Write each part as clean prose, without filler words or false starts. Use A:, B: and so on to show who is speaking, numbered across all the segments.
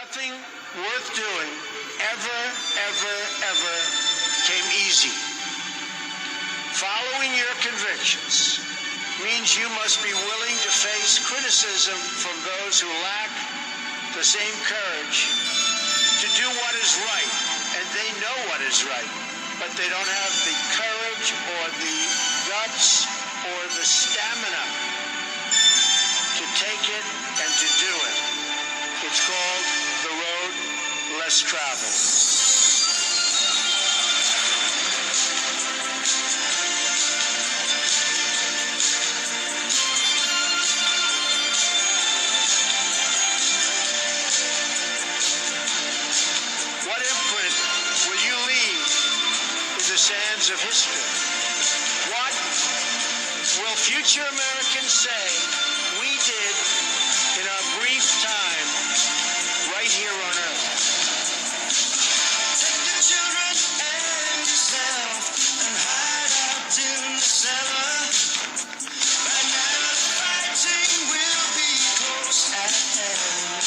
A: Nothing worth doing ever came easy. Following your convictions means you must be willing to face criticism from those who lack the same courage to do what is right, and they know what is right, but they don't have the courage or the guts or the stamina to take it and to do it. It's called the road less traveled. What imprint will you leave in the sands of history? What will future Americans say we did in our brief time right here on Earth? Take the children and yourself and hide out in the cellar. By now the fighting will be close at hand.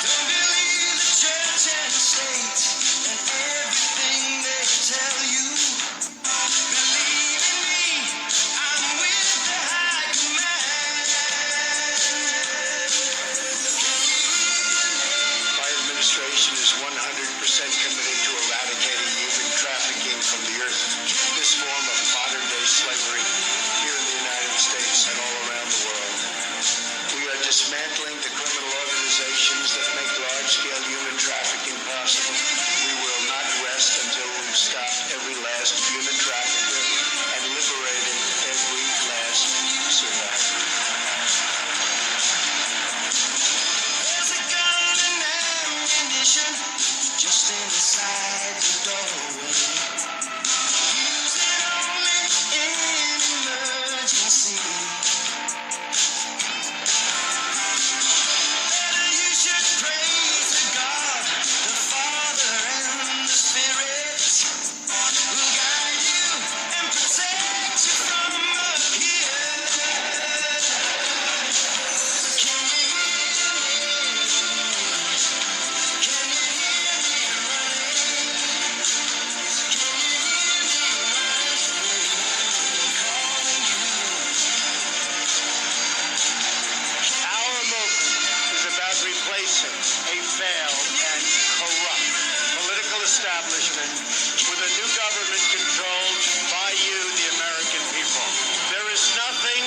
A: Don't believe the church and state and everything they tell you. Believe in me, I'm with the high command. My administration is 100% committed to eradicating human trafficking from the earth. This form of modern-day slavery here in the United States and all around the world. We are dismantling the criminal organizations that make large-scale human trafficking possible. We will not rest until we've stopped every last human trafficker and liberated every last survivor. There's a gun and ammunition just inside the doorway. Use it only in emergency. Better you should pray to God, the Father and the Spirit, who'll guide you and protect you from up here. Can you hear me? Can you hear me running? Can you hear me running? Calling you. Our movement is about replacing a failed and corrupt political establishment with a new government controlled by you, the American people. There is nothing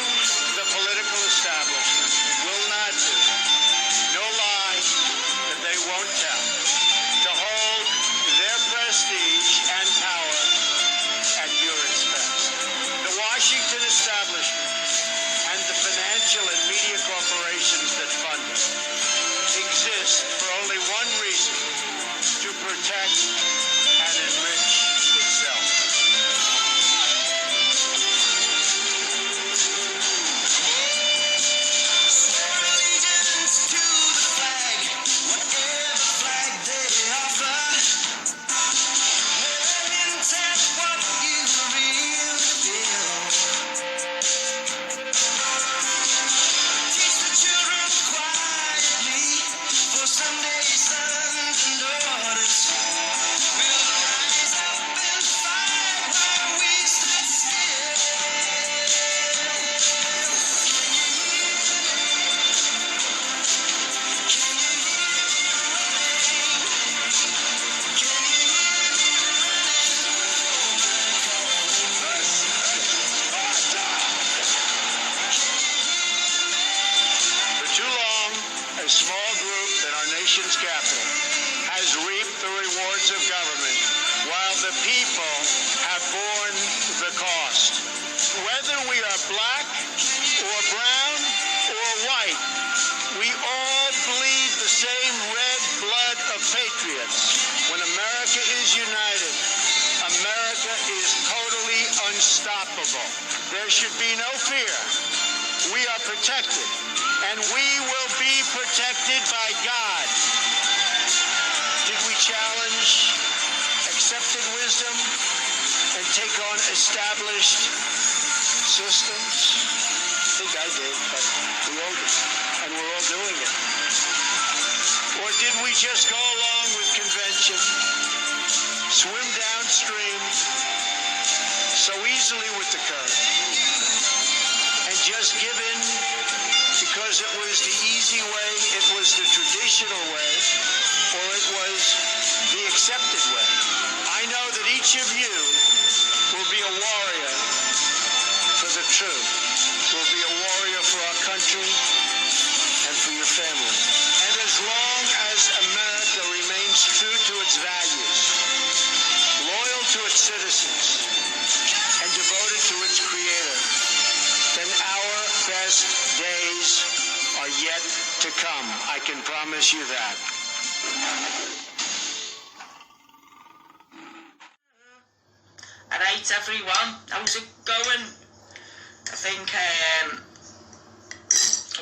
A: the political establishment will not do, no lie that they won't tell, to hold their prestige and power at your expense. The Washington establishment and the financial and media corporations that fund it exist for only one reason: to protect and enrich itself. Swear allegiance to the flag, whatever flag they offer. Let him test what you really feel. Teach the children quietly, for someday sons and daughters will rise up and fight while we sit still. Can you hear me? Can you hear me running? Can you hear me running? For too long, a small group in our nation's capital has reaped the rewards of government, while the people have borne the cost. Whether we are black or brown or white, we all bleed the same red blood of patriots. When America is united, America is totally unstoppable. There should be no fear. We are protected, and we will be protected by God. Did we challenge accepted wisdom and take on established systems? I think I did, but we all did. And we're all did we just go along with convention, swim downstream so easily with the current, and just give in because it was the easy way, it was the traditional way, or it was the accepted way? I know that each of you will be a warrior for the truth, will be a warrior for our country and for your family. And as long as America remains true to its values, loyal to its citizens, and devoted to its creator, then our best days are yet to come. I can promise you that.
B: Alright everyone, how's it going? I think,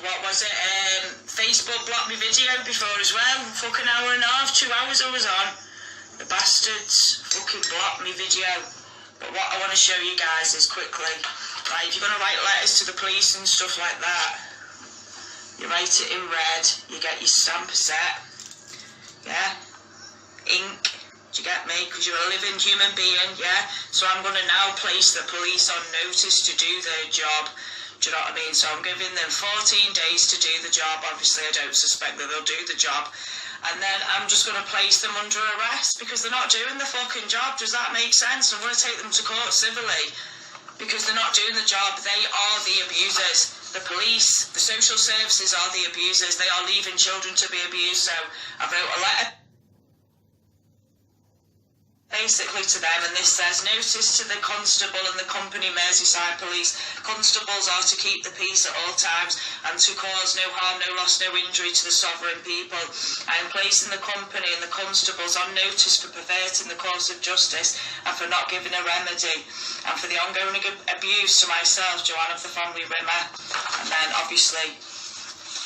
B: what was it, Facebook blocked my video before as well. Fucking hour and a half, 2 hours I was on. The bastards fucking blocked me video. But what I want to show you guys is quickly, right, if you're going to write letters to the police and stuff like that, you write it in red, you get your stamper set, yeah, ink, do you get me? Because you're a living human being, yeah? So I'm going to now place the police on notice to do their job. Do you know what I mean? So I'm giving them 14 days to do the job. Obviously, I don't suspect that they'll do the job. And then I'm just going to place them under arrest because they're not doing the fucking job. Does that make sense? I'm going to take them to court civilly because they're not doing the job. They are the abusers. The police, the social services are the abusers. They are leaving children to be abused. So I wrote a letter basically to them, and this says, notice to the constable and the company Merseyside police. Constables are to keep the peace at all times and to cause no harm, no loss, no injury to the sovereign people. I am placing the company and the constables on notice for perverting the course of justice and for not giving a remedy, and for the ongoing abuse to myself, Joanne of the family Rimmer. And then obviously,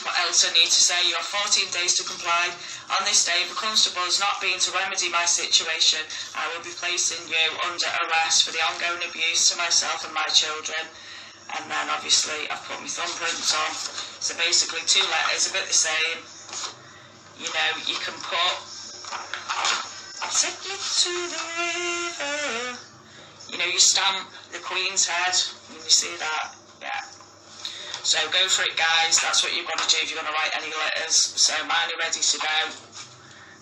B: what else I need to say? You have 14 days to comply. On this day, if the constable has not been to remedy my situation, I will be placing you under arrest for the ongoing abuse to myself and my children. And then obviously I've put my thumbprints on. So basically 2 letters, a bit the same. You know, you can put, take me to the river. You know, you stamp the Queen's head. Can you see that? Yeah. So go for it, guys. That's what you've got to do if you're going to write any letters. So mine are ready to go.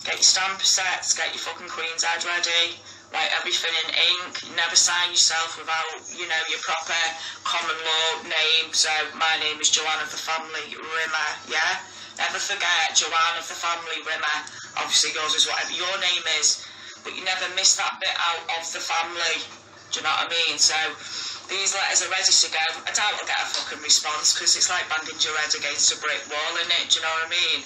B: Get your stamper sets, get your fucking Queen's head ready. Write everything in ink. You never sign yourself without, you know, your proper common law name. So my name is Joanne of the family Rimmer, yeah? Never forget, Joanne of the family Rimmer. Obviously yours is whatever your name is. But you never miss that bit out of the family. Do you know what I mean? So these letters are ready to go. I doubt I'll get a fucking response because it's like banging your head against a brick wall, innit? Do you know what I mean?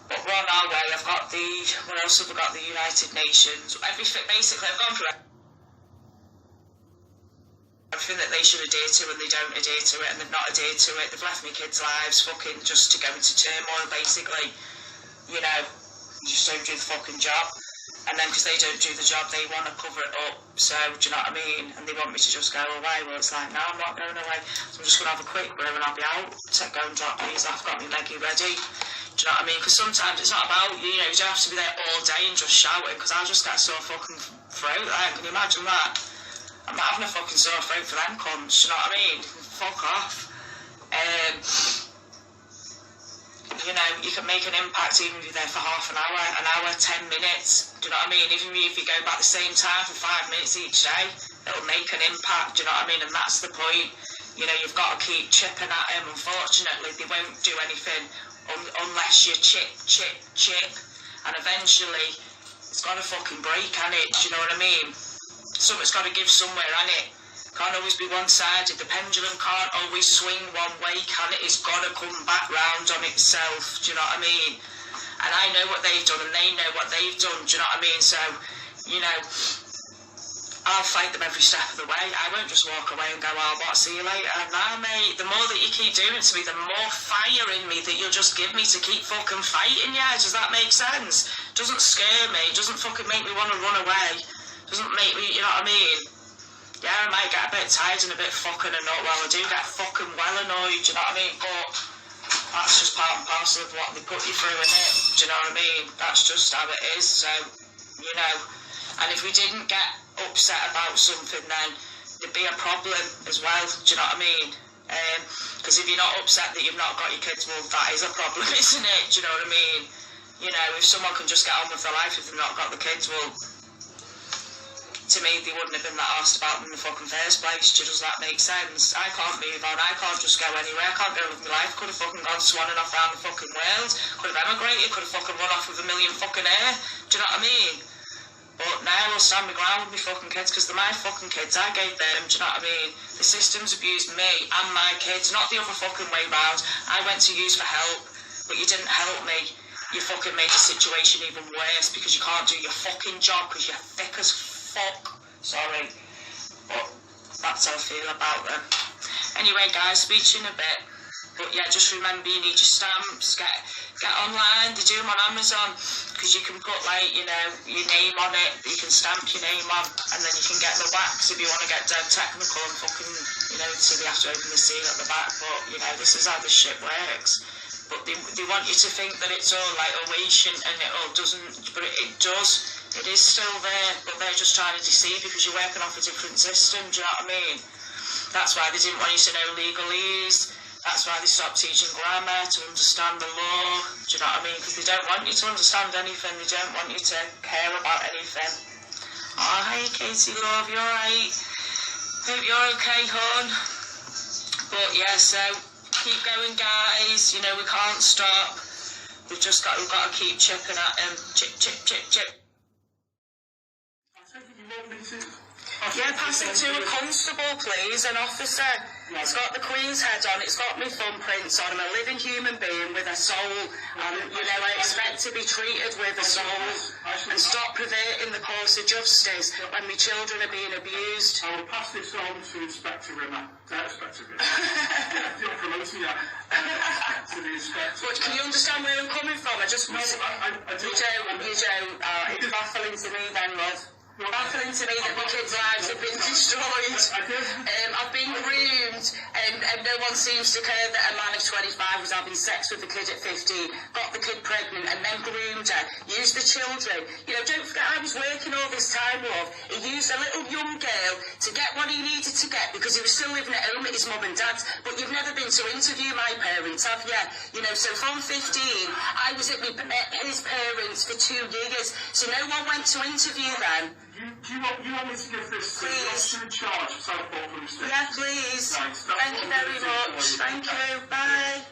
B: But we're on our way. I've got the, what else have we got? The United Nations. Everything, basically, I've gone through everything that they should adhere to and they don't adhere to it and they've not adhered to it. They've left me kids' lives fucking just to go into turmoil, basically. You know, you just don't do the fucking job. And then because they don't do the job, they want to cover it up. So, do you know what I mean? And they want me to just go away. Well, it's like, no, I'm not going away. So I'm just going to have a quick brew and I'll be out. Go and drop these. I've got my Meggie ready. Do you know what I mean? Because sometimes it's not about, you know, you don't have to be there all day and just shouting, because I'll just get sore fucking throat then. Can you imagine that? I'm not having a fucking sore throat for them cunts. Do you know what I mean? Fuck off. You know, you can make an impact even if you're there for half an hour, 10 minutes. Do you know what I mean? Even if you go back the same time for 5 minutes each day, it'll make an impact. Do you know what I mean? And that's the point. You know, you've got to keep chipping at them. Unfortunately, they won't do anything unless you chip, and eventually it's got to fucking break, can it? Do you know what I mean? Something's got to give somewhere, can it? Can't always be one-sided. The pendulum can't always swing one way, can it? It's got to come back round on itself. Do you know what I mean? And I know what they've done, and they know what they've done. Do you know what I mean? So, you know, I'll fight them every step of the way. I won't just walk away and go, oh, what, see you later. Nah, mate, the more that you keep doing it to me, the more fire in me that you'll just give me to keep fucking fighting, yeah? Does that make sense? Doesn't scare me. Doesn't fucking make me want to run away. Doesn't make me, you know what I mean? Yeah, I might get a bit tired and a bit fucking annoyed. Well, I do get fucking well annoyed, do you know what I mean? But that's just part and parcel of what they put you through, innit? Do you know what I mean? That's just how it is. So, you know, and if we didn't get upset about something, then there'd be a problem as well. Do you know what I mean? Because if you're not upset that you've not got your kids, well, that is a problem, isn't it? Do you know what I mean? You know, if someone can just get on with their life if they've not got the kids, well, to me, they wouldn't have been that arsed about them in the fucking first place. Does that make sense? I can't move on. I can't just go anywhere. I can't go with my life. Could have fucking gone swanning off around the fucking world. Could have emigrated. Could have fucking run off with $1 million fucking air. Do you know what I mean? But now I'll stand my ground with my fucking kids because they're my fucking kids. I gave them. Do you know what I mean? The system's abused me and my kids, not the other fucking way round. I went to you for help, but you didn't help me. You fucking made the situation even worse because you can't do your fucking job because you're thick as fuck. Sorry, but that's how I feel about them. Anyway, guys, speak to you in a bit. But yeah, just remember you need your stamps. Get online. They do them on Amazon because you can put, like, you know, your name on it. You can stamp your name on, and then you can get the wax if you want to get dead technical and fucking, you know, so they have to open the seal at the back. But you know, this is how this shit works. But they want you to think that it's all like ovation and it all doesn't, but it does. It is still there, but they're just trying to deceive you because you're working off a different system. Do you know what I mean? That's why they didn't want you to know legalese. That's why they stopped teaching grammar to understand the law. Do you know what I mean? Because they don't want you to understand anything. They don't want you to care about anything. Oh, hey, Katie, love, you alright? Hope you're okay, hon. But yeah, so keep going, guys. You know, we can't stop. We've got to keep chipping at them. Chip, chip, chip, chip. Yeah, pass it to a constable, please, an officer. It's got the Queen's head on, it's got my thumbprints on. I'm a living human being with a soul, and, you know, I expect to be treated with a soul and stop perverting the course of justice when my children are being abused.
C: I will pass this on to Inspector Rimmer. Inspector Rimmer. You're promoting that to the Inspector.
B: But can you understand where I'm coming from? I just...
C: No, I do.
B: You don't. It's baffling to me then, love. Baffling to me that my kids' lives have been destroyed. I've been groomed, and no one seems to care that a man of 25 was having sex with a kid at 15, got the kid pregnant, and then groomed her, used the children. You know, don't forget, I was working all this time, love. He used a little young girl to get what he needed to get because he was still living at home at his mum and dad's. But you've never been to interview my parents, have you? You know, so from 15, I was at his parents for 2 years, so no one went to interview them.
C: Do you want me to give this to the officer in charge of Southport Police Station?
B: Yeah, please.
C: Thanks.
B: Thank you very much. Thank you. Bye.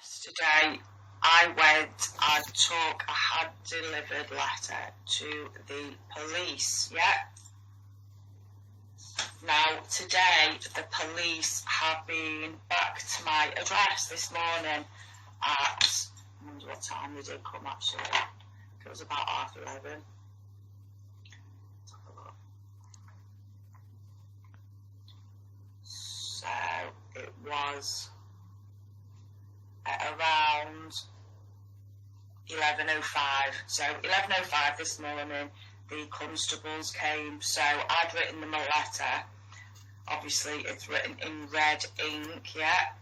B: Yesterday, I went and took a hand-delivered letter to the police, yeah? Now, today, the police have been back to my address this morning at, I wonder what time they did come, actually. It was about 11:30. So it was at around 11:05. So 11:05 this morning, the constables came. So I'd written them a letter. Obviously, it's written in red ink, yeah,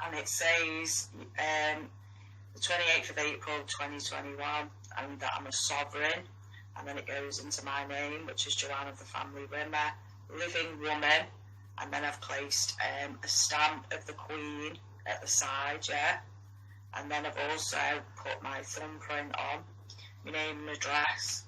B: and it says the 28th of April 2021, and that I'm a sovereign. And then it goes into my name, which is Joanne of the Family Rimmer, living woman. And then I've placed a stamp of the Queen at the side, yeah. And then I've also put my thumbprint on, my name and address.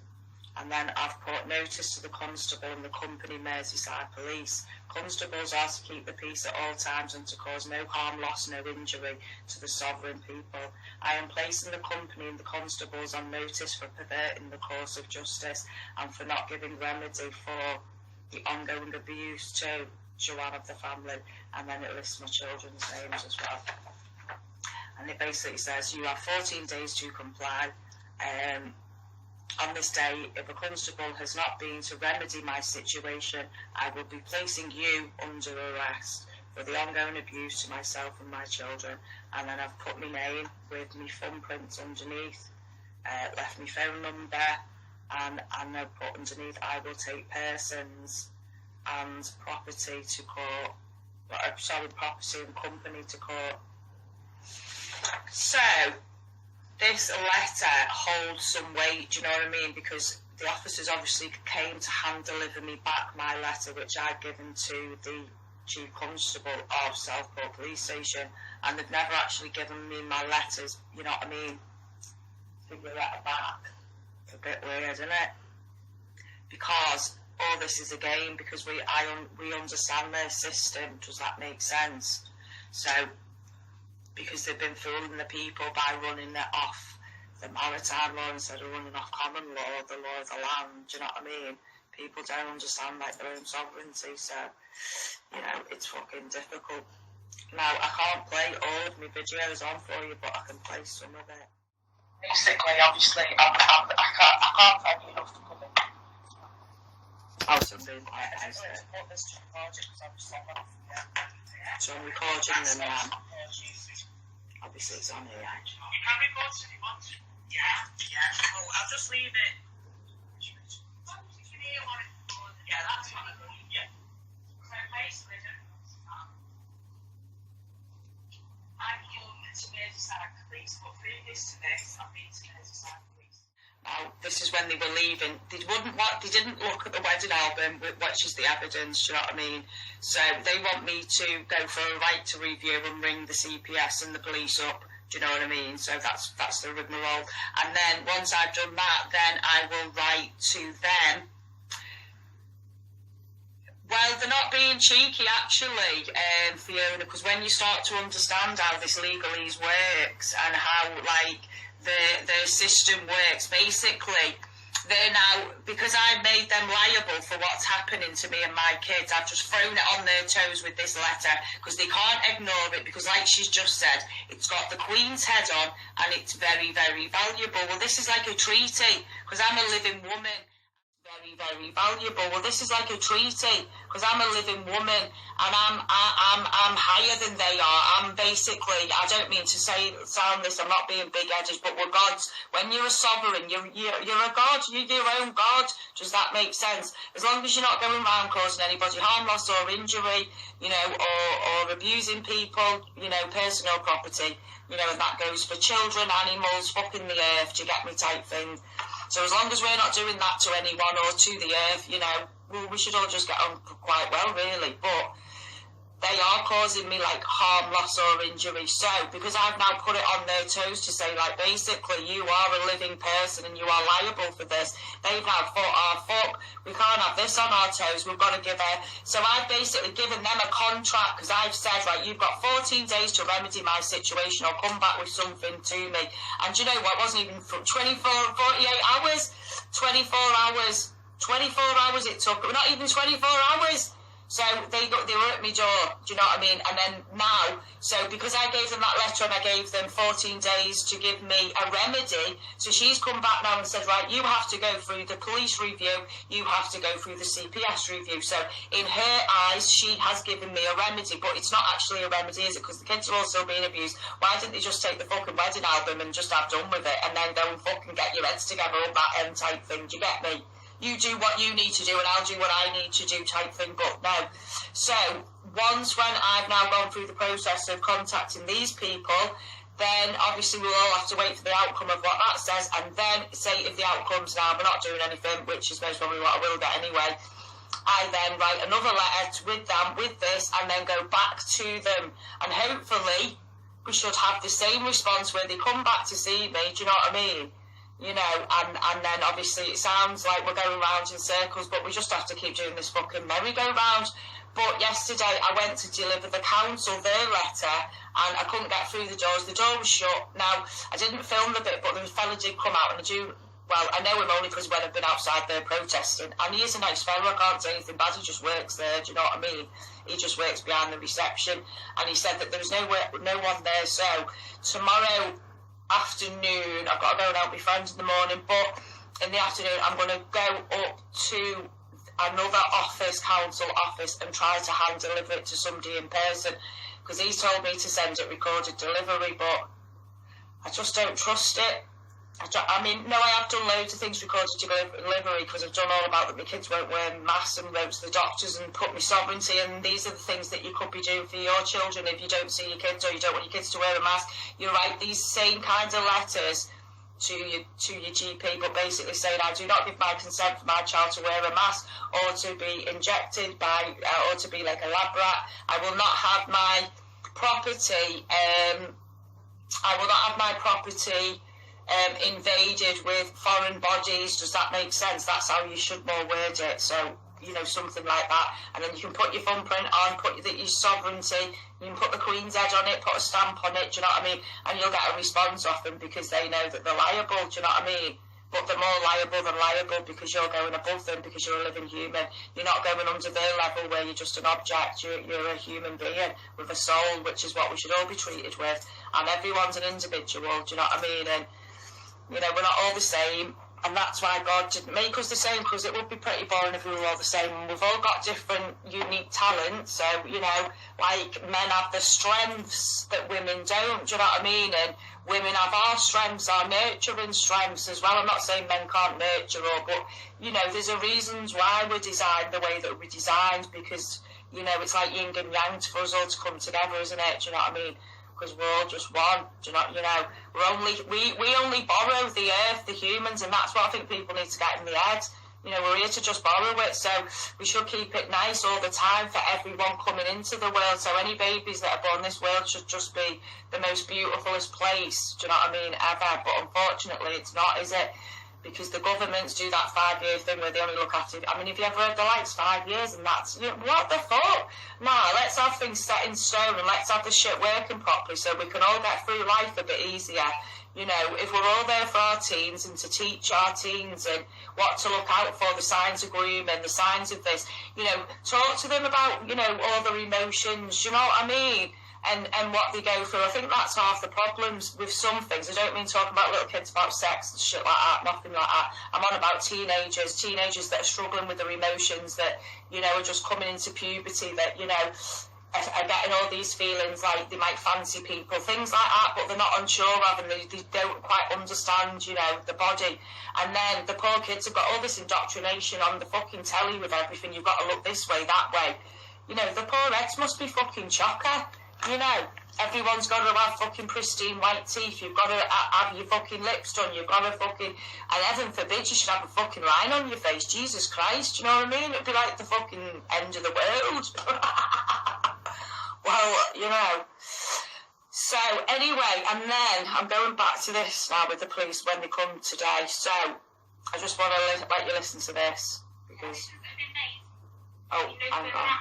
B: And then I've put notice to the constable and the company Merseyside Police. Constables are to keep the peace at all times and to cause no harm, loss, no injury to the sovereign people. I am placing the company and the constables on notice for perverting the course of justice and for not giving remedy for the ongoing abuse to Joanne of the family, and then it lists my children's names as well. And it basically says you have 14 days to comply. On this day, if a constable has not been to remedy my situation, I will be placing you under arrest for the ongoing abuse to myself and my children. And then I've put my name with my thumbprints underneath, left my phone number, and I've put underneath I will take persons and property to court, property and company to court. So, this letter holds some weight, do you know what I mean? Because the officers obviously came to hand deliver me back my letter, which I'd given to the Chief Constable of Southport Police Station, and they've never actually given me my letters, you know what I mean? Give the letter back. It's a bit weird, isn't it? Because all this is a game, because we understand their system. Does that make sense? So, because they've been fooling the people by running it off the maritime law instead of running off common law, the law of the land, do you know what I mean? People don't understand like their own sovereignty, so, you know, it's fucking difficult. Now, I can't play all of my videos on for you, but I can play some of it. Basically, obviously, I can't tell you enough to come in. Oh, so I'm being quite hesitant. So I'm recording them now. Obviously, it's on here. You can record if you want to. Yeah. Oh, I'll just leave it. Yeah, that's what I mean. Yeah. So basically, I'm young to Merseyside Police, but previous to this, I've been to Merseyside Police. Now, this is when they were leaving. They didn't look at the wedding album, which is the evidence, do you know what I mean? So they want me to go for a right to review and ring the CPS and the police up. Do you know what I mean? So that's the rigmarole. And then once I've done that, then I will write to them. Well, they're not being cheeky, actually, Fiona, because when you start to understand how this legalese works and how, like, the system works, basically, they're now, because I made them liable for what's happening to me and my kids, I've just thrown it on their toes with this letter, because they can't ignore it, because like she's just said, it's got the Queen's head on, and it's very, very valuable. Well, this is like a treaty, because I'm a living woman. Very, very valuable. Well, this is like a treaty, because I'm a living woman, and I'm higher than they are. I'm basically, I don't mean to sound this, I'm not being big-headed, but we're gods. When you're a sovereign, you're a god, you're your own god. Does that make sense? As long as you're not going around causing anybody harm, loss or injury, you know, or abusing people, you know, personal property, you know, and that goes for children, animals, fucking the earth, do you get me, type thing. So as long as we're not doing that to anyone or to the earth, you know, we should all just get on quite well, really. But they are causing me, like, harm, loss or injury. So, because I've now put it on their toes to say, like, basically, you are a living person and you are liable for this, they've now thought, oh, fuck, we can't have this on our toes, we've got to give her. So I've basically given them a contract, because I've said, right, you've got 14 days to remedy my situation or come back with something to me. And do you know what? It wasn't even 48 hours. 24 hours. 24 hours it took. Not even 24 hours. So they were at my door, do you know what I mean? And then now, so because I gave them that letter and I gave them 14 days to give me a remedy, so she's come back now and said, right, you have to go through the police review, you have to go through the CPS review. So in her eyes, she has given me a remedy, but it's not actually a remedy, is it? Because the kids are also being abused. Why didn't they just take the fucking wedding album and just have done with it and then go and fucking get your heads together on that end type thing? Do you get me? You do what you need to do and I'll do what I need to do type thing, but no. So, once when I've now gone through the process of contacting these people, then obviously we'll all have to wait for the outcome of what that says, and then say if the outcome's now we're not doing anything, which is most probably what I will get anyway, I then write another letter with them, with this, and then go back to them, and hopefully we should have the same response where they come back to see me, do you know what I mean? You know, and then obviously it sounds like we're going round in circles, but we just have to keep doing this fucking merry-go-round. But yesterday I went to deliver the council their letter and I couldn't get through the doors. The door was shut. Now, I didn't film the bit, but the fella did come out, and I know him only because when I've been outside there protesting, and he is a nice fella, I can't say anything bad, he just works there, do you know what I mean? He just works behind the reception, and he said that there was no one there, so tomorrow afternoon, I've got to go and help my friends in the morning, but in the afternoon I'm going to go up to another office, council office, and try to hand deliver it to somebody in person, because he's told me to send it recorded delivery, but I just don't trust it. I mean, no, I have done loads of things recorded to delivery because I've done all about that my kids won't wear masks and wrote to the doctors and put my sovereignty, and these are the things that you could be doing for your children if you don't see your kids or you don't want your kids to wear a mask. You write these same kinds of letters to your GP, but basically saying I do not give my consent for my child to wear a mask or to be injected by or to be like a lab rat. I will not have my property. I will not have my property invaded with foreign bodies. Does that make sense? That's how you should more word it. So, you know, something like that. And then you can put your thumbprint on, put your sovereignty, you can put the Queen's head on it, put a stamp on it, do you know what I mean? And you'll get a response off them because they know that they're liable, do you know what I mean? But they're more liable than liable because you're going above them because you're a living human. You're not going under their level where you're just an object. You're a human being with a soul, which is what we should all be treated with. And everyone's an individual, do you know what I mean? And you know, we're not all the same, and that's why God didn't make us the same, because it would be pretty boring if we were all the same. And we've all got different, unique talents. So, you know, like men have the strengths that women don't, do you know what I mean? And women have our strengths, our nurturing strengths as well. I'm not saying men can't nurture, but, you know, there's a reasons why we're designed the way that we're designed, because, you know, it's like yin and yang for us all to come together, isn't it? Do you know what I mean? Because we're all just one, do you know, we only borrow the earth, the humans, and that's what I think people need to get in the head. You know, we're here to just borrow it, so we should keep it nice all the time for everyone coming into the world. So any babies that are born in this world should just be the most beautifulest place, do you know what I mean, ever. But unfortunately it's not, is it? Because the governments do that 5-year thing where they only look after, I mean, if you ever heard the lights 5 years and that's, you know, what the fuck? Nah, let's have things set in stone and let's have the shit working properly so we can all get through life a bit easier. You know, if we're all there for our teens and to teach our teens and what to look out for, the signs of grooming, the signs of this, you know, talk to them about, you know, all their emotions, you know what I mean? And what they go through. I think that's half the problems with some things. I don't mean talking about little kids about sex and shit like that, nothing like that. I'm on about teenagers that are struggling with their emotions, that, you know, are just coming into puberty, that, you know, are getting all these feelings like they might fancy people, things like that, but they're not unsure of, and they don't quite understand, you know, the body. And then the poor kids have got all this indoctrination on the fucking telly with everything. You've got to look this way, that way. You know, the poor heads must be fucking chocker. You know, everyone's got to have fucking pristine white teeth. You've got to have your fucking lips done. You've got to fucking... And heaven forbid you should have a fucking line on your face. Jesus Christ, you know what I mean? It'd be like the fucking end of the world. Well, you know. So, anyway, and then I'm going back to this now with the police when they come today. So, I just want to let you listen to this. Because... Oh, hang on.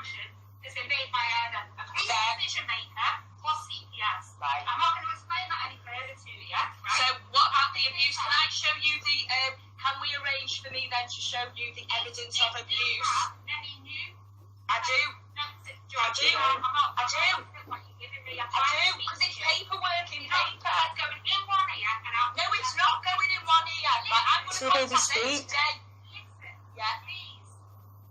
D: Has been made by a police decision maker plus CPS.
B: Right.
D: I'm not going to explain that any further to you. Right?
B: So what about the abuse? Can I show you the, can we arrange for me then to show you the evidence of abuse?
D: Any new?
B: I do.
D: No,
B: I do. I do.
D: What you're giving me,
B: I do, because it's paperwork in paper.
D: It's going in one ear and out.
B: No, it's not going in one ear. Like, I'm going to contact them today.
D: Listen,
B: Yeah.
D: please,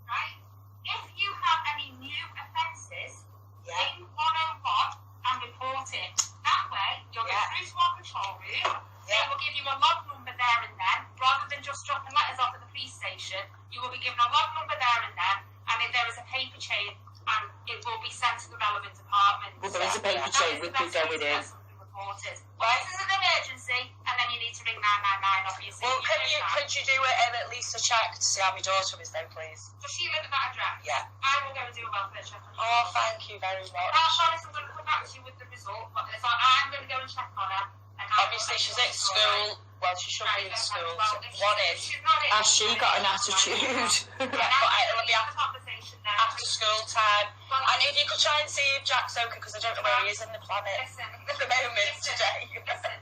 D: right? If you have any new offences,
B: Yeah.
D: ring 101 and report it. That way, you'll get through to our control room. They will give you a log number there and then, rather than just dropping letters off at the police station. You will be given a log number there and then, and if there is a paper chain, and it will be sent to the relevant department.
B: Well, there is a paper chain we could go with it.
D: Well, this is an emergency, and then you need to ring 999, obviously.
B: Well, could you do at least a check to see how my daughter is then, please?
D: Does she live at that address?
B: Yeah.
D: I will go and do a welfare check on her.
B: Oh, thank you very much.
D: I'll promise I'm going to come back to you with the result, but so I'm going to go and check on her.
B: Obviously, she's at school. Well, she should be in school. What is? Has she got an attitude? But it'll be after school time. And if you could try and see if Jack's okay, because I don't know where he is in the planet at the moment today.
D: Listen,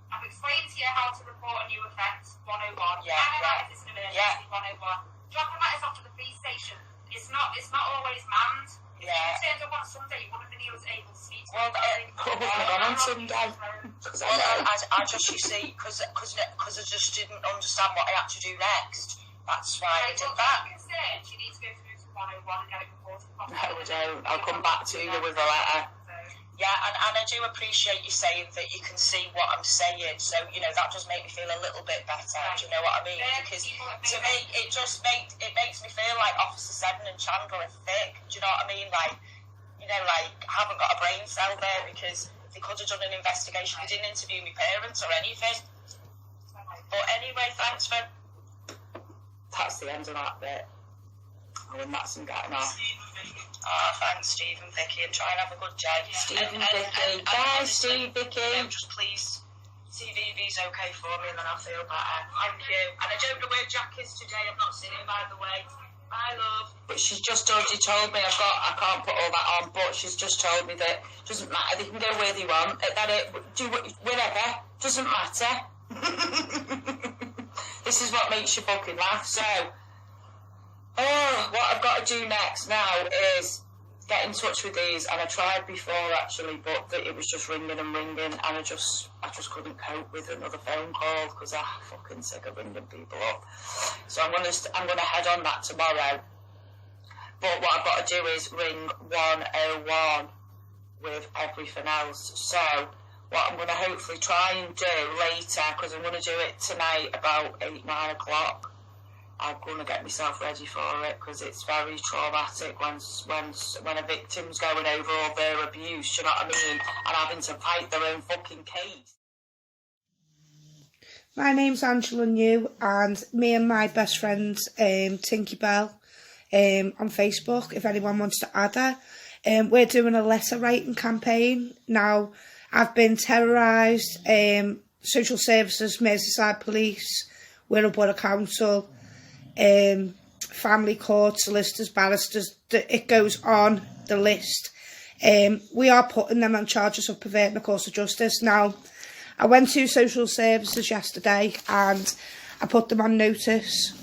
D: I've explained to you how to report a new offence, 101.
B: Yeah.
D: If it's an emergency, 101. Dropping letters off to the police station. It's not always manned.
B: Yeah.
D: If you turned up on Sunday, you wouldn't have been able to speak to
B: Well, on Sunday. Well, I just, you see, because I just didn't understand what I had to do next. That's why I did that.
D: You need to go through to 101 and get it reported properly.
B: No, I don't. I'll come back to you with a letter. Yeah, and I do appreciate you saying that you can see what I'm saying. So, you know, that does make me feel a little bit better. Do you know what I mean? Because to me, it makes me feel like Officer Seddon and Chandler are thick. Do you know what I mean? Like, you know, like, I haven't got a brain cell there because they could have done an investigation. They didn't interview my parents or anything. But anyway, thanks for... That's the end of that bit. Oh, and that's him getting off. Oh, thanks, Steve and Vicky, and try and have a good day. Steve and Vicky. Bye, Steve, Vicky. Just please see VV's okay for me, and then I'll feel better. Thank you. And I don't know where Jack is today. I've not seen him, by the way. Bye, love. But she's just already told me I can't put all that on, but she's just told me that it doesn't matter. They can go where they want. That it do whatever. Doesn't matter. This is what makes you fucking laugh. So. Oh, what I've got to do next now is get in touch with these, and I tried before actually, but it was just ringing, and I just couldn't cope with another phone call because I'm fucking sick of ringing people up. So I'm gonna head on that tomorrow. But what I've got to do is ring 101 with everything else. So what I'm gonna hopefully try and do later, because I'm gonna do it tonight about 8-9 o'clock. I'm going to get myself ready for it because it's very traumatic when a victim's going over all their abuse, you know what I mean, and having to fight their own fucking case.
E: My name's Angela New, and me and my best friend Tinky Bell on Facebook, if anyone wants to add her, we're doing a letter writing campaign. Now, I've been terrorised, social services, Merseyside Police, Wirral Borough Council, family court, solicitors, barristers, it goes on the list. We are putting them on charges of perverting the course of justice. Now, I went to social services yesterday and I put them on notice.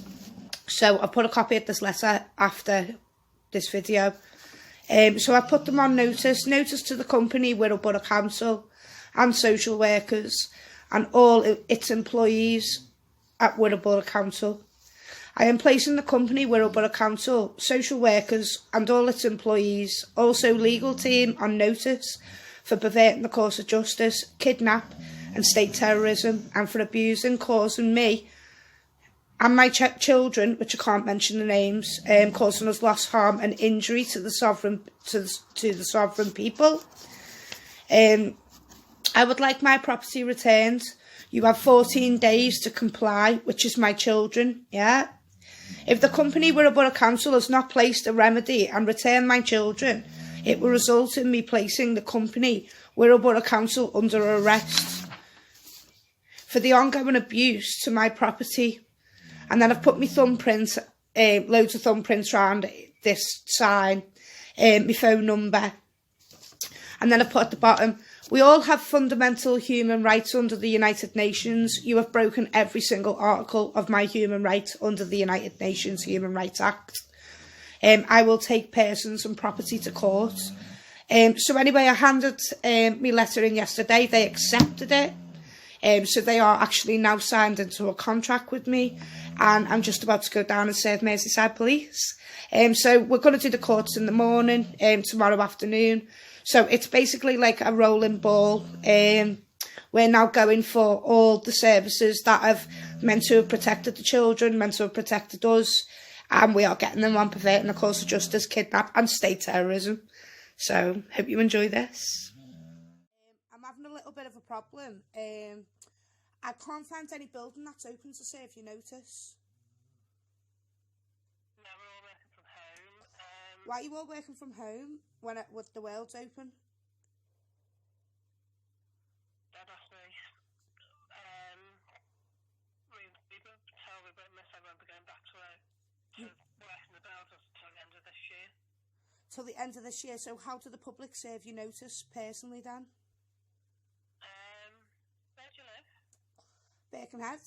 E: So I put a copy of this letter after this video. So I put them on notice to the company, Wirral Borough Council, and social workers and all its employees at Wirral Borough Council. I am placing the company, Wirral Borough Council, social workers and all its employees, also legal team, on notice for perverting the course of justice, kidnap and state terrorism, and for abusing, causing me and my children, which I can't mention the names, causing us loss, harm and injury to the sovereign people. I would like my property returned. You have 14 days to comply, which is my children, yeah? If the company Wirral Borough Council has not placed a remedy and returned my children, it will result in me placing the company Wirral Borough Council under arrest for the ongoing abuse to my property. And then I've put my thumbprints, loads of thumbprints around this sign, my phone number. And then I put at the bottom, we all have fundamental human rights under the United Nations. You have broken every single article of my human rights under the United Nations Human Rights Act. I will take persons and property to court. So anyway, I handed my letter in yesterday. They accepted it. So they are actually now signed into a contract with me. And I'm just about to go down and serve Merseyside Police. So we're going to do the courts in the morning, tomorrow afternoon. So it's basically like a rolling ball. We're now going for all the services that have meant to have protected the children, meant to have protected us, and we are getting them on perverting the course of justice, kidnap and state terrorism. So hope you enjoy this. I'm having a little bit of a problem. I can't find any building that's open to serve you notice.
F: No, we're all working from home.
E: Why are you all working from home when with the world's open?
F: Don't ask me. We were told I won't be going back to working the builders until the end of this year.
E: Till the end of this year. So how do the public serve you notice personally then?
F: Where do you live?
E: Birkenhead.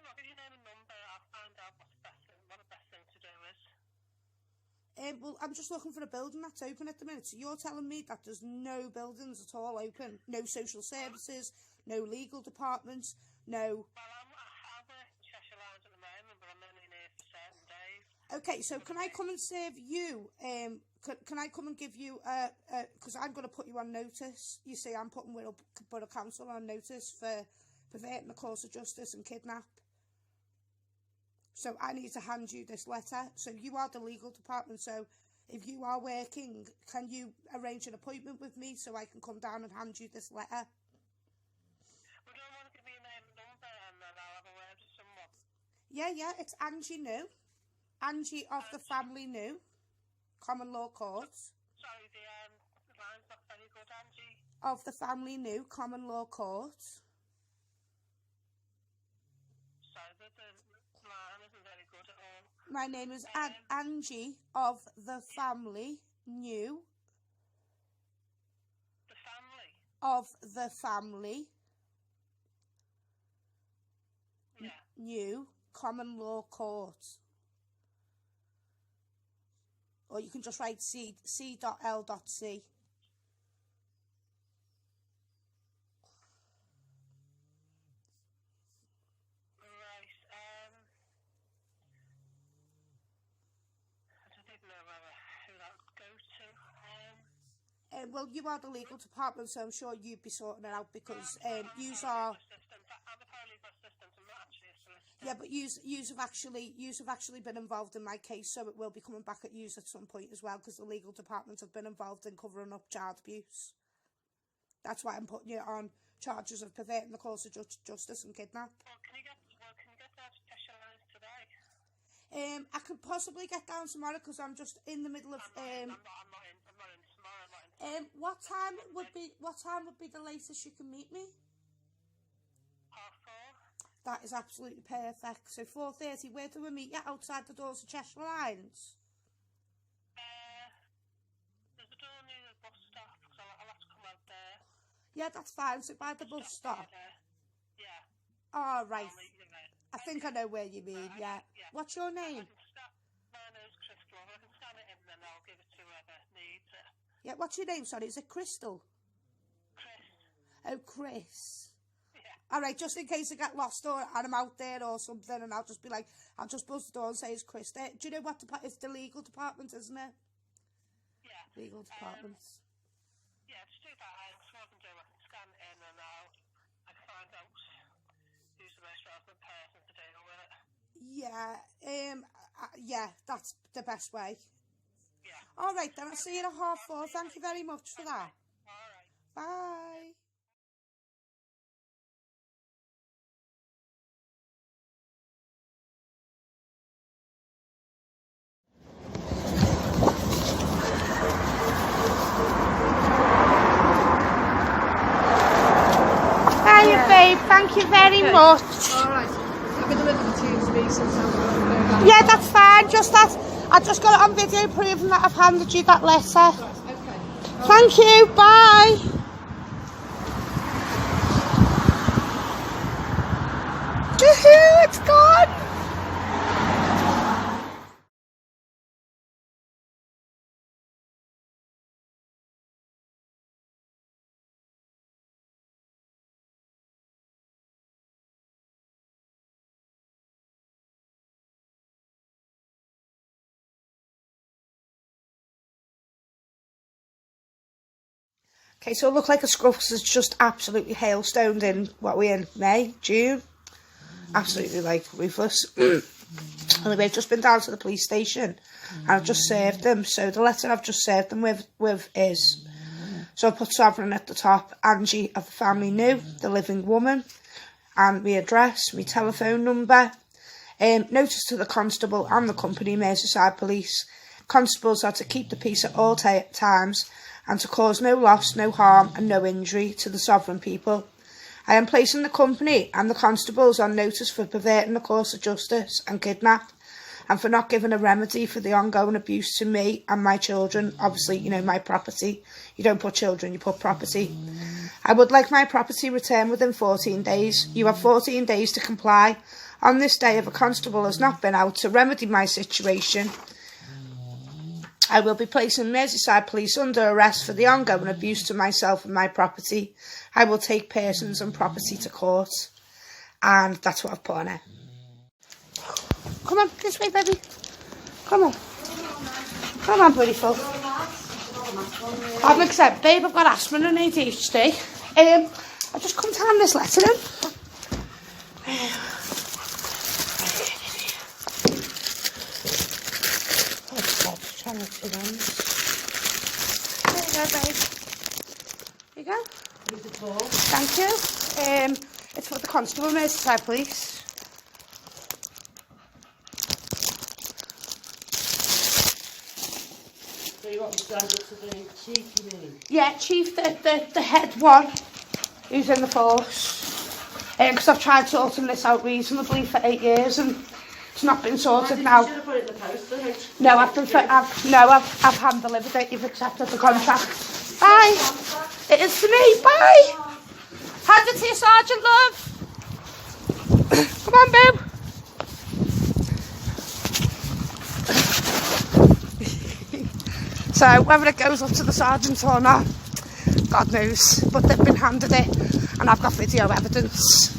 F: I'll give you name and number. I'll find out what the best thing to do is.
E: Well, I'm just looking for a building that's open at the minute. So you're telling me that there's no buildings at all open? No social services, no legal departments, no...
F: Well, I'm working Cheshire Lines at the moment, but I'm only in here for certain days.
E: Okay, so can I come and serve you? Can I come and give you because I'm going to put you on notice. You see, I'm putting Wirral Borough Council on notice for perverting the course of justice and kidnap. So I need to hand you this letter. So you are the legal department. So if you are working, can you arrange an appointment with me so I can come down and hand you this letter?
F: Would you want to give me a name and number and then I'll have a word with someone?
E: Yeah, it's Angie New. Angie of the Family New. Common Law Court.
F: Sorry, the line's not very good, Angie.
E: Of the Family New, Common Law Court.
F: Sorry, the line isn't very good at all.
E: My name is Angie of the Family New.
F: The family?
E: Of the Family
F: Yeah.
E: New, Common Law Court. Or you can just write c.l.c. Well, you are the legal department, so I'm sure you'd be sorting it out because yous are. Yeah, but yous have actually been involved in my case, so it will be coming back at yous at some point as well because the legal department have been involved in covering up child abuse. That's why I'm putting you on charges of perverting the course of justice and kidnap.
F: Well, can you get that specialised today?
E: I could possibly get down tomorrow because I'm just in the middle of.
F: I'm not in tomorrow.
E: What time would be the latest you can meet me?
F: 4:30.
E: That is absolutely perfect. So 4:30. Where do we meet you? Outside the doors of Cheshire Lines.
F: There's a door near the bus stop because I'll have to come out there.
E: Yeah, that's fine. So by the bus stop.
F: Yeah.
E: All right.
F: I'll meet you there.
E: I think I know where you mean. Yeah. What's your name?
F: My name's Crystal. I can scan it in and then I'll give it to whoever needs it.
E: Yeah. What's your name? Sorry, is it Crystal?
F: Chris.
E: Oh, Chris.
F: Yeah.
E: All right, just in case I get lost or and I'm out there or something, and I'll just be like, I'll just buzz the door and say it's Chris. Do you know what it's the legal department, isn't it?
F: Yeah.
E: Legal department.
F: Yeah, just do that. I can do. I can scan it in and I can find out who's the most relevant person to deal with it.
E: Yeah. Yeah, that's the best way.
F: Yeah.
E: All right, then I'll see you at 4:30. Thank you very much for that.
F: All right.
E: Bye. Hiya, babe. Thank you very much.
G: Alright, I've been delivered to me since I'm
E: Yeah, that's fine. I just got it on video proving that I've handed you that letter.
G: okay.
E: Thank you. Bye. Woohoo! It's gone. Okay, so it looked like a scruff has just absolutely hailstoned in, what we in, May, June? Absolutely, like, ruthless. Anyway, I've just been down to the police station and I've just served them. So the letter I've just served them with is, so I put Sovereign at the top, Angie of the Family New, the living woman, and my address, my telephone number. Notice to the constable and the company, Merseyside Police. Constables are to keep the peace at all times and to cause no loss, no harm and no injury to the sovereign people. I am placing the company and the constables on notice for perverting the course of justice and kidnap, and for not giving a remedy for the ongoing abuse to me and my children. Obviously, you know, my property. You don't put children, you put property. I would like my property returned within 14 days. You have 14 days to comply. On this day, if a constable has not been out to remedy my situation, I will be placing Merseyside Police under arrest for the ongoing abuse to myself and my property. I will take persons and property to court. And that's what I've put on it. Come on, this way, baby. Come Come on. Come on, beautiful. I haven't accepted, babe, I've got asthma and ADHD. I'll just come to hand this letter in. There you go, babe. There you go. Thank you. It's for the constable, Merseyside Police.
H: So you want to stand up to the chief, you mean?
E: Yeah, chief, the head one, who's in the force. Because I've tried sorting this out reasonably for 8 years and it's not been sorted now.
H: You should have put it in the post,
E: No, I've hand delivered it. You've accepted the contract. Bye. It is to me. Bye. Hand it to your sergeant, love. Come on, boo. So whether it goes up to the sergeant or not, God knows. But they've been handed it, and I've got video evidence.